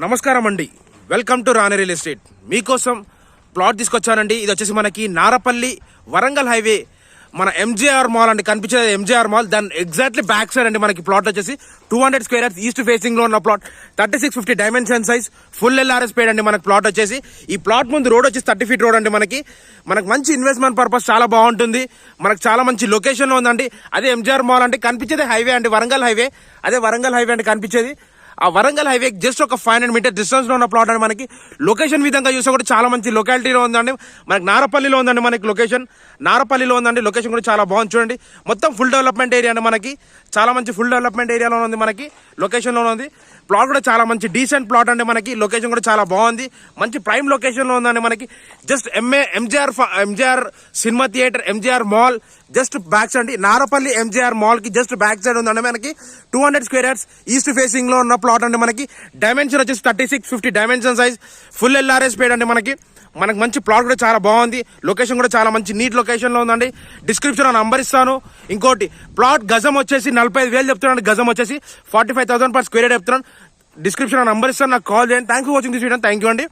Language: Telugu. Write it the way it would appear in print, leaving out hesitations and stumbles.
నమస్కారం అండి, welcome to Rani real estate. మీకోసం ప్లాట్ తీసుకొచ్చానండి. ఇది వచ్చేసి మనకి నారపల్లి వరంగల్ హైవే మన ఎంజేఆర్ మాల్ అండి, కనిపించేది ఎంజేఆర్ మాల్. దాని ఎగ్జాక్ట్లీ బ్యాక్ సైడ్ అండి మనకి ప్లాట్ వచ్చేసి 200 స్క్వేర్ యార్డ్స్ ఈస్ట్ ఫేసింగ్ లో ఉన్న plot. 3650 dimension size, full LRS పేడ్ అండి మనకి ప్లాట్ వచ్చేసి. ఈ ప్లాట్ ముందు రోడ్ వచ్చేసి 30 ఫీట్ రోడ్ అండి. మనకి మంచి ఇన్వెస్ట్మెంట్ పర్పస్ చాలా బాగుంటుంది. మనకు చాలా మంచి లొకేషన్ లో ఉందండి. అదే ఎంజేఆర్ మాల్ అంటే కనిపించేది హైవే అండి, వరంగల్ హైవే. అదే వరంగల్ హైవే అంటే కనిపించేది. ఆ వరంగల్ హైవే జస్ట్ ఒక 500 మీటర్ డిస్టెన్స్ లో ఉన్న ప్లాట్ అండి. మనకి లొకేషన్ విధంగా చూస్తే కూడా చాలా మంచి లొకాలిటీలో ఉందండి. మనకి నారపల్లిలో ఉందండి మనకి లొకేషన్. నారపల్లిలో ఉందండి లొకేషన్ కూడా చాలా బాగుంది. చూడండి, మొత్తం ఫుల్ డెవలప్మెంట్ ఏరియా అండి. మనకి చాలా మంచి ఫుల్ డెవలప్మెంట్ ఏరియాలో ఉంది, మనకి లొకేషన్ లో ఉంది. ప్లాట్ కూడా చాలా మంచి డీసెంట్ ప్లాట్ అండి. మనకి లొకేషన్ కూడా చాలా బాగుంది, మంచి ప్రైమ్ లొకేషన్ లో ఉందండి. మనకి just MJR cinema theatre, MJR mall just back side అండి. నారపల్లి ఎంజేఆర్ మాల్ కి జస్ట్ బ్యాక్ సైడ్ ఉందండి. మనకి 200 స్క్వేర్ యార్డ్స్ ఈస్ట్ ఫేసింగ్ లో ఉన్న ప్లాట్ అండి. మనకి డైమెన్షన్ వచ్చేసి 3650 డైమెన్షన్ సైజ్, ఫుల్ ఎల్ఆర్ఎస్ పేడ్ అండి. మనకి మంచి ప్లాట్ కూడా చాలా బాగుంది. లొకేషన్ కూడా చాలా మంచి నీట్ లొకేషన్ లో ఉందండి. డిస్క్రిప్షన్ నంబర్ ఇస్తాను. ఇంకోటి, ప్లాట్ గజం వచ్చేసి 45,000 చెప్తున్నాను. గజం వచ్చేసి 45,000 per స్క్వేర్ యార్డ్ చెప్తున్నాను. డిస్క్రిప్షన్ నంబర్ ఇస్తాను, నాకు కాల్ చేయండి. Thank you watching this video. Thank you అండి.